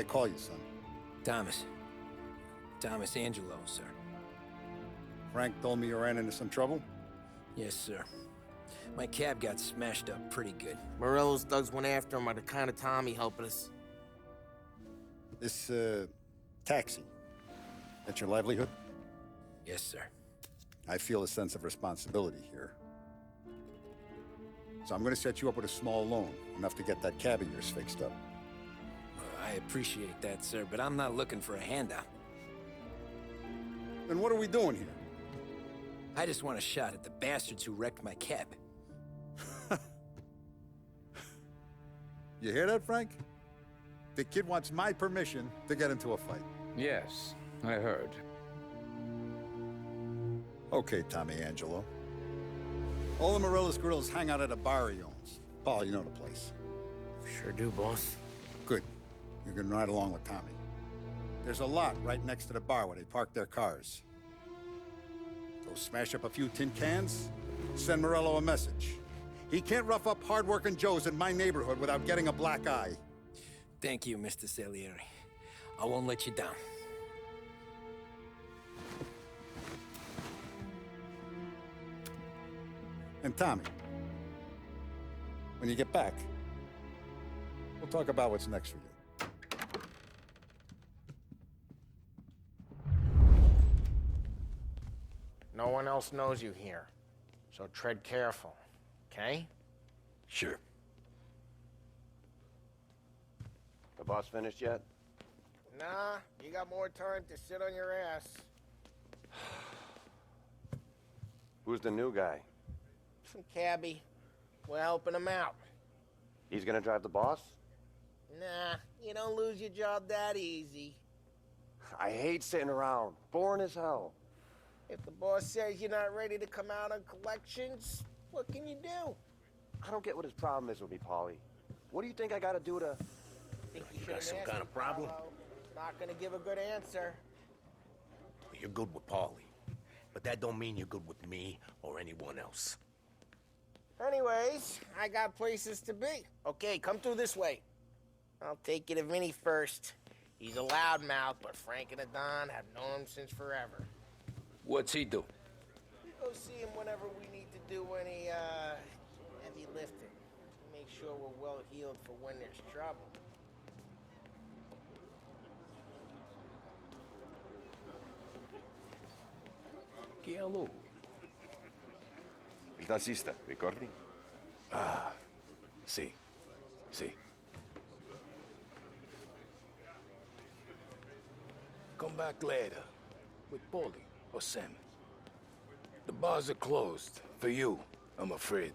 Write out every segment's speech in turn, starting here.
they call you, son? Thomas. Thomas Angelo, sir. Frank told me you ran into some trouble? Yes, sir. My cab got smashed up pretty good. Morello's thugs went after him by the kind of Tommy helping us. This, taxi. That's your livelihood? Yes, sir. I feel a sense of responsibility here. So I'm gonna set you up with a small loan, enough to get that cab of yours fixed up. I appreciate that, sir, but I'm not looking for a handout. Then what are we doing here? I just want a shot at the bastards who wrecked my cab. You hear that, Frank? The kid wants my permission to get into a fight. Yes, I heard. Okay, Tommy Angelo. All the Morello's girls hang out at a bar he owns. Paul, you know the place. Sure do, boss. Good. You can ride along with Tommy. There's a lot right next to the bar where they park their cars. Go smash up a few tin cans, send Morello a message. He can't rough up hard-working Joes in my neighborhood without getting a black eye. Thank you, Mr. Salieri. I won't let you down. And Tommy, when you get back, we'll talk about what's next for you. No one else knows you here, so tread careful, okay? Sure. The boss finished yet? Nah, you got more time to sit on your ass. Who's the new guy? Some cabbie. We're helping him out. He's gonna drive the boss? Nah, you don't lose your job that easy. I hate sitting around. Boring as hell. If the boss says you're not ready to come out on collections, what can you do? I don't get what his problem is with me, Paulie. What do you think I gotta do to... Think you You should got have some asked kind him, of problem? Paolo. Not gonna give a good answer. You're good with Paulie, but that don't mean you're good with me or anyone else. Anyways, I got places to be. Okay, come through this way. I'll take you to Vinny first. He's a loudmouth, but Frank and the Don have known him since forever. What's he do? We go see him whenever we need to do any, heavy lifting. Make sure we're well healed for when there's trouble. Hello. Il tassista, ricordi? Ah, sì, sì. Come back later with Paulie or Sam. The bars are closed for you, I'm afraid.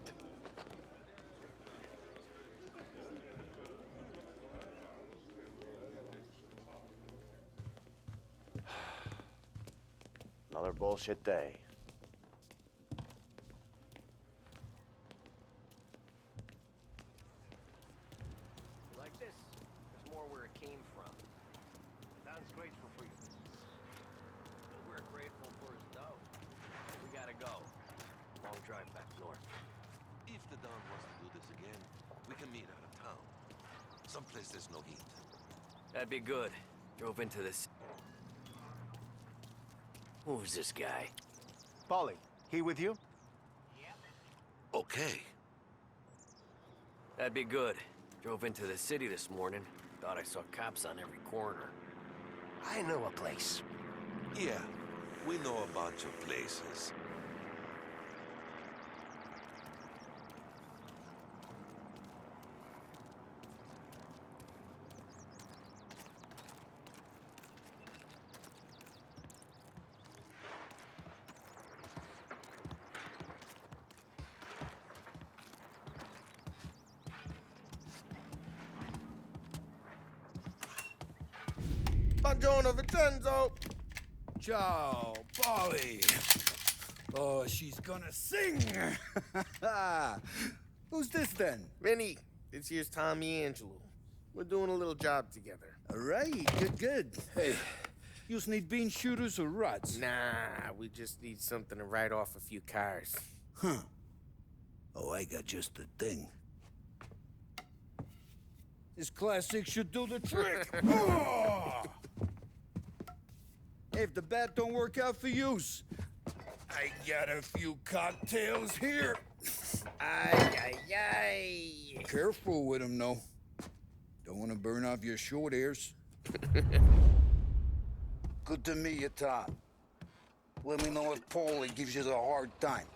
Another bullshit day. Like this, there's more where it came from. Don's grateful for you. But we're grateful for his dough. We gotta go. Long drive back north. If the Don wants to do this again, we can meet out of town. Someplace there's no heat. That'd be good. Drove into this. Who's this guy? Paulie, he with you? Okay. That'd be good. Drove into the city this morning. Thought I saw cops on every corner. I know a place. Yeah, we know a bunch of places. Buongiorno, Vincenzo! Ciao, Paulie. Oh, she's gonna sing. Who's this then? Vinny, this here's Tommy Angelo. We're doing a little job together. All right, good. Hey, you need bean shooters or rods? Nah, we just need something to write off a few cars. Huh. Oh, I got just the thing. This classic should do the trick. Oh! Hey, if the bat don't work out for yous, I got a few cocktails here. Ay, ay, ay. Careful with them, though. Don't want to burn off your short hairs. Good to meet you, Tom. Let me know if Paulie gives you the hard time.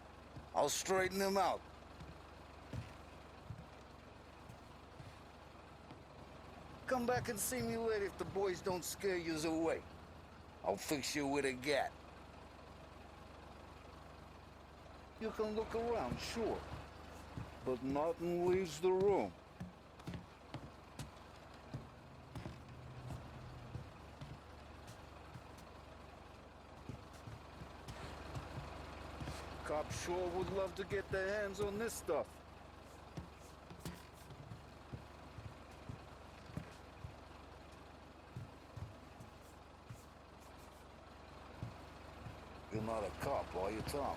I'll straighten him out. Come back and see me later if the boys don't scare yous away. I'll fix you with a gat. You can look around, sure. But nothing leaves the room. Cops sure would love to get their hands on this stuff. You're not a cop, are you, Tom?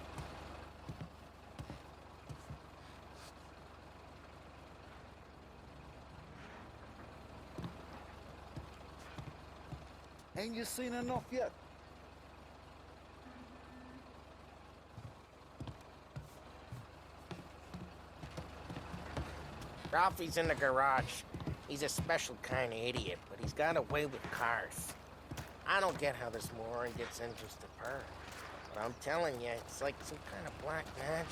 Ain't you seen enough yet? Ralphie's in the garage. He's a special kind of idiot, but he's got a way with cars. I don't get how this moron gets interested in her. But I'm telling you, it's like some kind of black magic.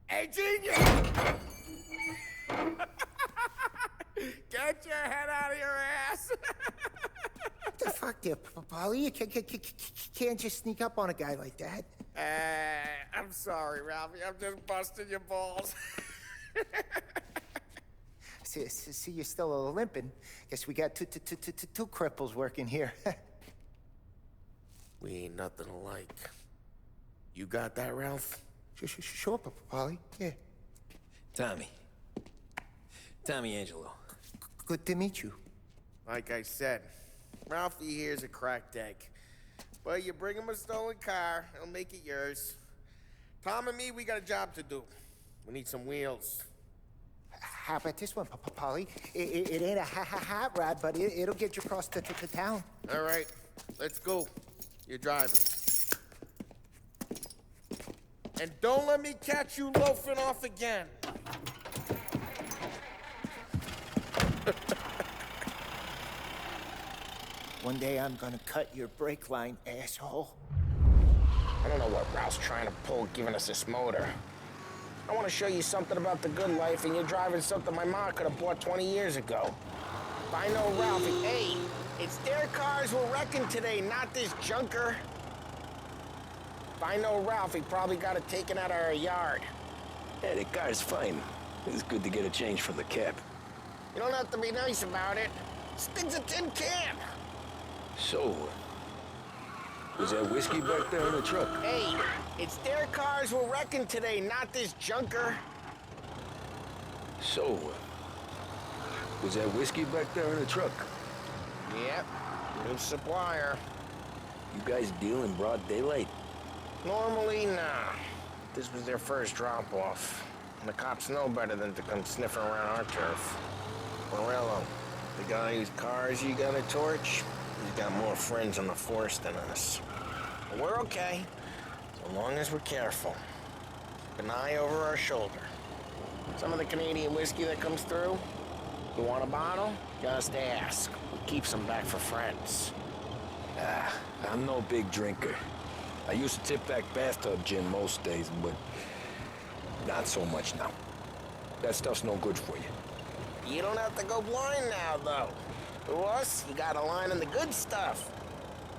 Hey, genius! Get your head out of your ass! What the fuck there, Polly? You can't just sneak up on a guy like that. I'm sorry, Ralphie. I'm just busting your balls. See, you're still limping. Guess we got two cripples working here. We ain't nothing alike. You got that, Ralph? Sure, Polly. Yeah. Tommy. Tommy Angelo. Good to meet you. Like I said, Ralphie here's a cracked egg. But you bring him a stolen car, he'll make it yours. Tom and me, we got a job to do. We need some wheels. How about this one, Polly? It ain't a hot rod, but it'll get you across to town. All right, let's go. You're driving. And don't let me catch you loafing off again. One day I'm gonna cut your brake line, asshole. I don't know what Ralph's trying to pull giving us this motor. I want to show you something about the good life, and you're driving something my mom could have bought 20 years ago. If I know Ralphie, hey, it's their cars we're wrecking today, not this junker. If I know Ralph, he probably got it taken out of our yard. Yeah, the car's fine. It's good to get a change from the cab. You don't have to be nice about it. This thing's a tin can. So, was that whiskey back there in the truck? Hey, it's their cars we're wrecking today, not this junker. So, was that whiskey back there in the truck? Yep, new supplier. You guys deal in broad daylight? Normally, nah. This was their first drop-off. And the cops know better than to come sniffing around our turf. Morello, the guy whose cars you got a torch, he's got more friends on the force than us. But we're okay, so long as we're careful. Keep an eye over our shoulder. Some of the Canadian whiskey that comes through, you want a bottle? Just ask. We keep some back for friends. I'm no big drinker. I used to tip back bathtub gin most days, but not so much now. That stuff's no good for you. You don't have to go blind now, though. To us, you got a line in the good stuff.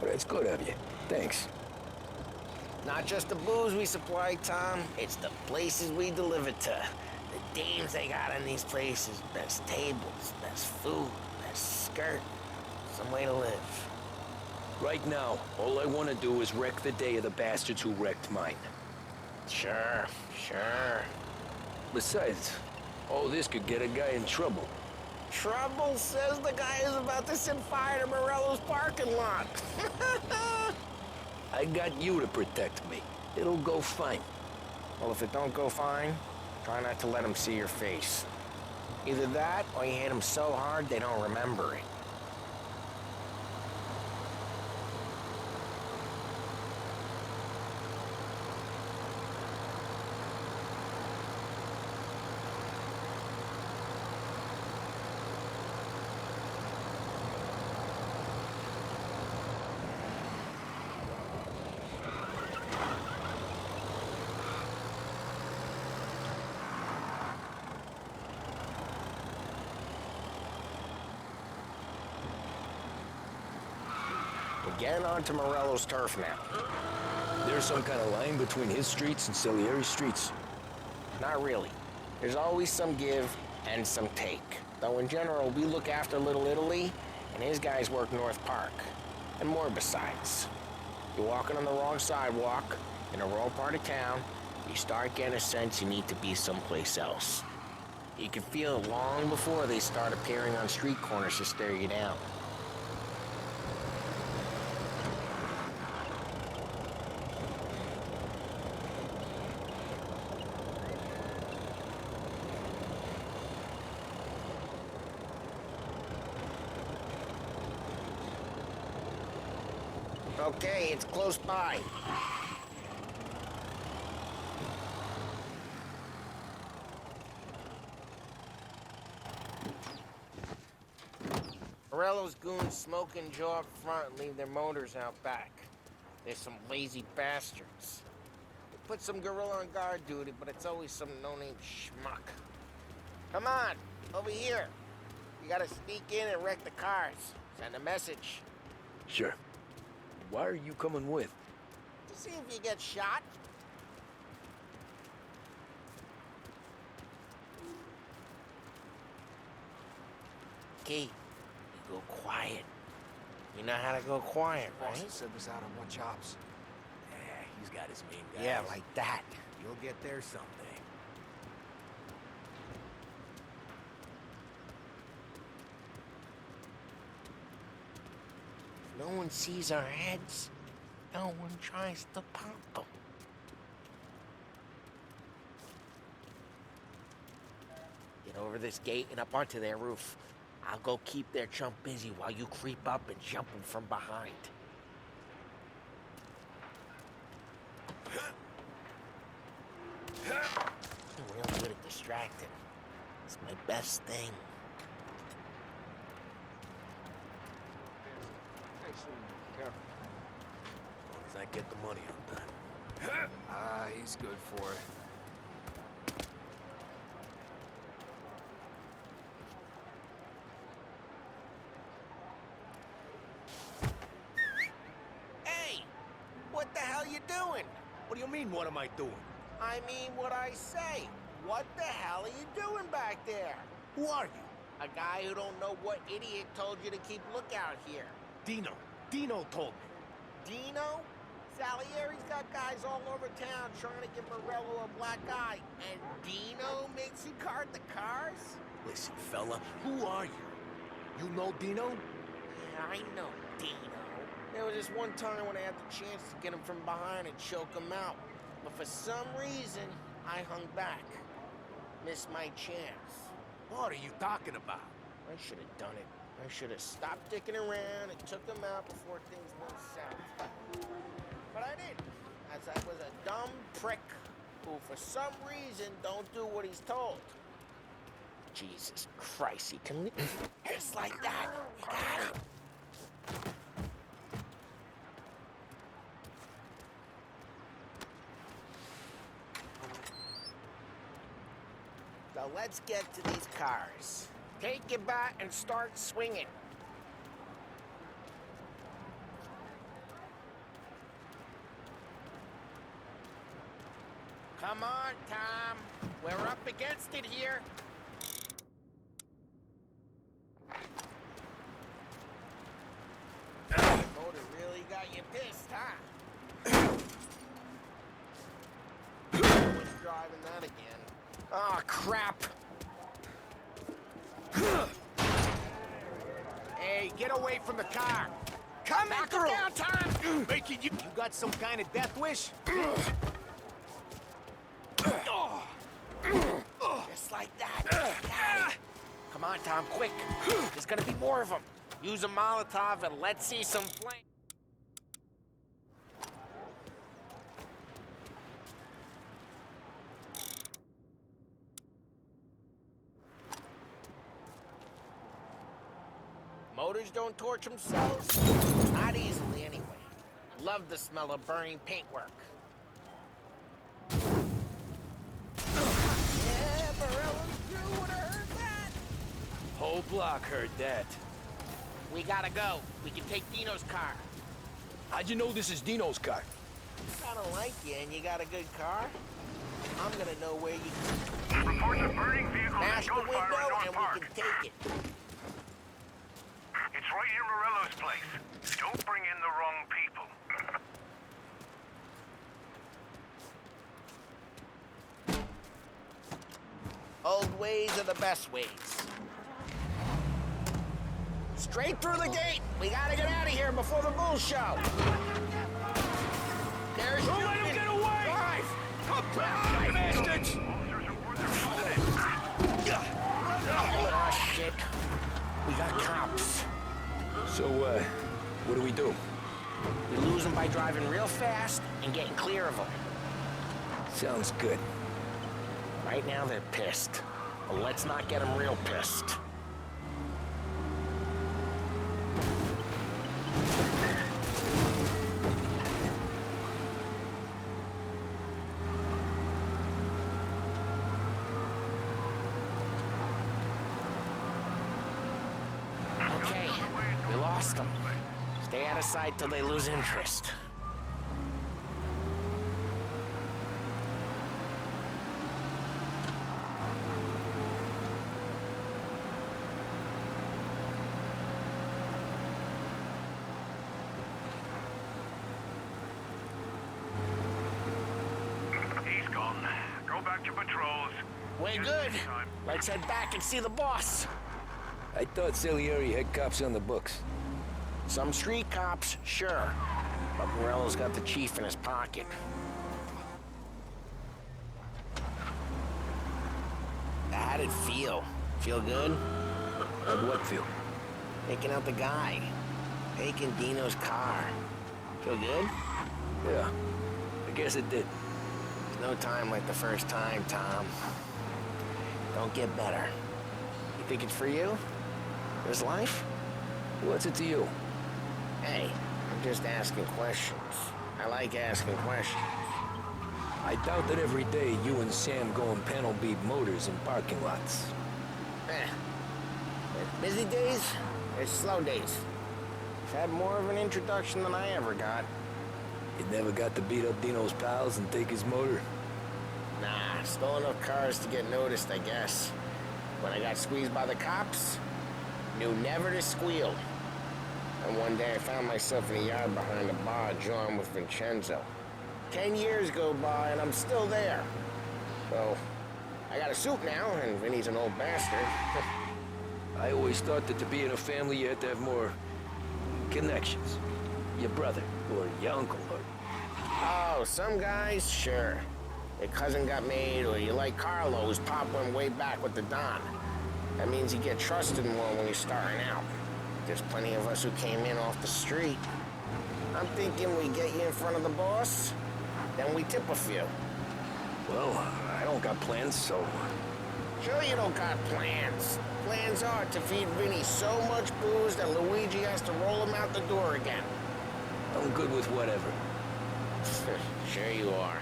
But it's good of you. Thanks. Not just the booze we supply, Tom. It's the places we deliver to. The dames they got in these places. Best tables, best food, best skirt. Some way to live. Right now, all I want to do is wreck the day of the bastards who wrecked mine. Sure. Besides, all this could get a guy in trouble. Trouble says the guy is about to set fire to Morello's parking lot. I got you to protect me. It'll go fine. Well, if it don't go fine, try not to let him see your face. Either that, or you hit him so hard they don't remember it. We're getting onto Morello's turf now. There's some kind of line between his streets and Salieri's streets. Not really. There's always some give and some take. Though in general, we look after Little Italy, and his guys work North Park. And more besides. You're walking on the wrong sidewalk, in the wrong part of town, you start getting a sense you need to be someplace else. You can feel it long before they start appearing on street corners to stare you down. Okay, it's close by. Morello's goons smoke and jaw up front and leave their motors out back. They're some lazy bastards. They put some gorilla on guard duty, but it's always some no-name schmuck. Come on, over here. You gotta sneak in and wreck the cars. Send a message. Sure. Why are you coming with? To see if you get shot. Key, you go quiet. You know how to go quiet, right? Send us out on what chops? Yeah, he's got his main guys. Yeah, like that. You'll get there someday. No one sees our heads. No one tries to pop them. Get over this gate and up onto their roof. I'll go keep their chump busy while you creep up and jump him from behind. I'm real good at distracting. It's my best thing. As long as I get the money on time. He's good for it. Hey! What the hell you doing? What do you mean, what am I doing? I mean what I say. What the hell are you doing back there? Who are you? A guy who don't know what idiot told you to keep lookout here. Dino. Dino told me. Dino? Salieri's got guys all over town trying to give Morello a black eye. And Dino makes you guard the cars? Listen, fella, who are you? You know Dino? Yeah, I know Dino. There was just one time when I had the chance to get him from behind and choke him out. But for some reason, I hung back. Missed my chance. What are you talking about? I should have done it. I should have stopped dicking around and took him out before things went south. But I didn't, as I was a dumb prick who for some reason don't do what he's told. Jesus Christ, he can just like that. You got it. So let's get to these cars. Take your bat and start swinging. Come on, Tom. We're up against it here. Motor really got you pissed, huh? Who's driving that again? Oh, crap. Hey, get away from the car! Come in through! Down, Tom! Making you got some kind of death wish? Just like that. Got it. Come on, Tom, quick. There's gonna be more of them. Use a Molotov and let's see some flame. Motors don't torch themselves? Not easily, anyway. Love the smell of burning paintwork. Yeah, Morello's crew would have heard that. Whole block heard that. We gotta go. We can take Dino's car. How'd you know this is Dino's car? I don't like you and you got a good car. I'm gonna know where you Reports of burning vehicles smash and the window gunfire in North and Park. we can take it. It's right near Morello's place. Don't bring in the wrong people. Old ways are the best ways. Straight through the gate. We gotta get out of here before the bull show. There's Don't let him get away! Drive! Come back, bastards! Officers report they're closing in. Oh, shit. We got cops. So, what do we do? We lose them by driving real fast and getting clear of them. Sounds good. Right now they're pissed. But let's not get them real pissed. Okay, we lost them. Stay out of sight till they lose interest. He's gone. Go back to patrols. Way good. Let's head back and see the boss. I thought Salieri had cops on the books. Some street cops, sure. But Morello's got the chief in his pocket. How'd it feel? Feel good? How'd what feel? Taking out the guy. Taking Dino's car. Feel good? Yeah, I guess it did. There's no time like the first time, Tom. Don't get better. You think it's for you? This life? What's it to you? Hey, I'm just asking questions. I like asking questions. I doubt that every day you and Sam go and panel beat motors in parking lots. There's busy days, there's slow days. I've had more of an introduction than I ever got. You never got to beat up Dino's pals and take his motor? Nah, stole enough cars to get noticed, I guess. When I got squeezed by the cops, knew never to squeal. And one day I found myself in a yard behind a bar jawing with Vincenzo. 10 years go by and I'm still there. So, I got a suit now, and Vinny's an old bastard. I always thought that to be in a family you had to have more connections. Your brother, or your uncle, or... Oh, some guys, sure. Your cousin got made, or you like Carlos, Pop went way back with the Don. That means you get trusted more when you're starting out. There's plenty of us who came in off the street. I'm thinking we get you in front of the boss, then we tip a few. Well, I don't got plans, so... Sure you don't got plans. Plans are to feed Vinny so much booze that Luigi has to roll him out the door again. I'm good with whatever. Sure you are.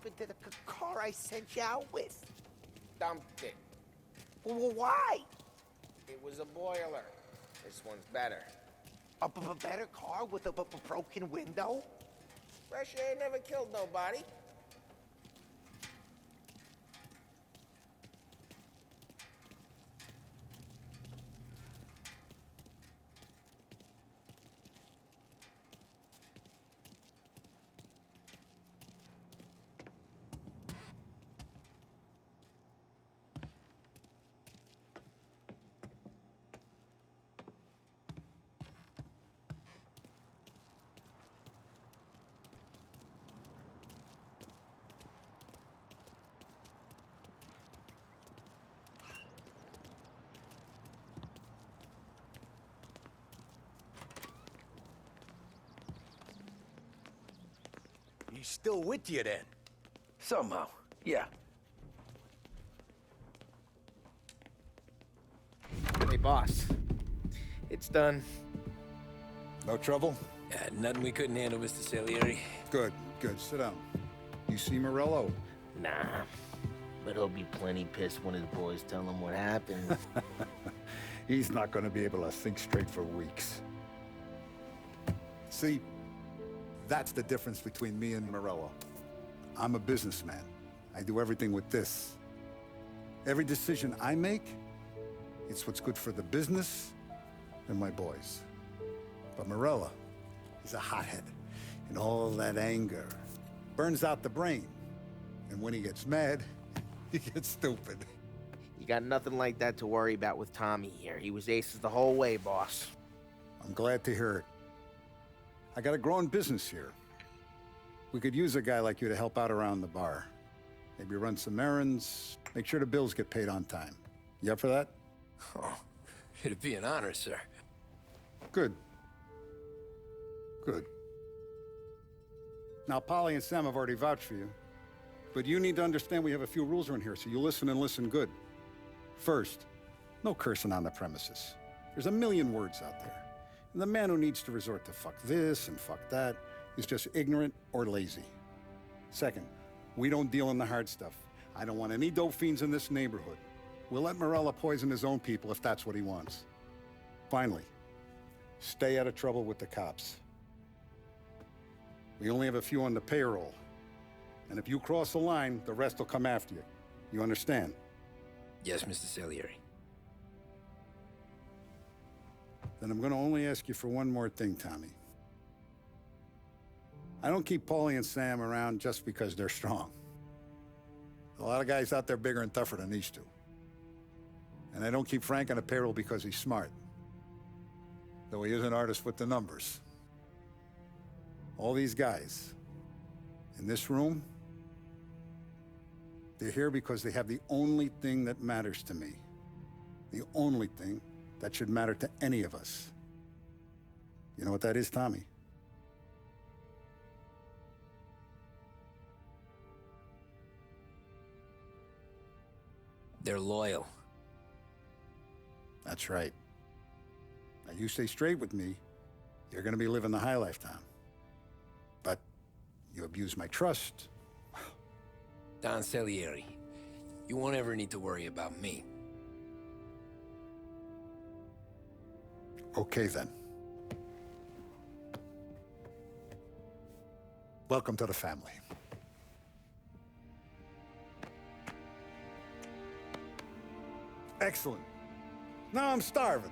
happened to the car I sent you out with? Dumped it. Well, why? It was a boiler. This one's better. A better car with a broken window? Fresh air never killed nobody. He's still with you then? Somehow, yeah. Hey, boss. It's done. No trouble? Yeah, nothing we couldn't handle, Mr. Salieri. Good, good. Sit down. You see Morello? Nah. But he'll be plenty pissed when his boys tell him what happened. He's not going to be able to think straight for weeks. See, that's the difference between me and Morello. I'm a businessman. I do everything with this. Every decision I make, it's what's good for the business and my boys. But Morello, he's a hothead. And all that anger burns out the brain. And when he gets mad, he gets stupid. You got nothing like that to worry about with Tommy here. He was aces the whole way, boss. I'm glad to hear it. I got a growing business here. We could use a guy like you to help out around the bar. Maybe run some errands, make sure the bills get paid on time. You up for that? Oh, it'd be an honor, sir. Good. Good. Now, Polly and Sam have already vouched for you. But you need to understand we have a few rules around here, so you listen and listen good. First, no cursing on the premises. There's a million words out there. And the man who needs to resort to fuck this and fuck that is just ignorant or lazy. Second, we don't deal in the hard stuff. I don't want any dope fiends in this neighborhood. We'll let Morello poison his own people if that's what he wants. Finally, stay out of trouble with the cops. We only have a few on the payroll. And if you cross the line, the rest will come after you. You understand? Yes, Mr. Salieri. Then I'm gonna only ask you for one more thing, Tommy. I don't keep Paulie and Sam around just because they're strong. A lot of guys out there bigger and tougher than these two. And I don't keep Frank on a payroll because he's smart. Though he is an artist with the numbers. All these guys in this room, they're here because they have the only thing that matters to me. The only thing that should matter to any of us. You know what that is, Tommy? They're loyal. That's right. Now you stay straight with me, you're gonna be living the high life, Tom. But you abuse my trust. Don Salieri, you won't ever need to worry about me. Okay, then. Welcome to the family. Excellent. Now I'm starving.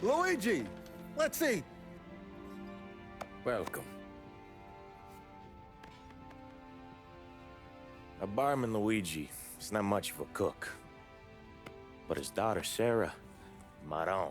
Luigi, let's eat. Welcome. A barman Luigi is not much of a cook. But his daughter, Sarah, Maron.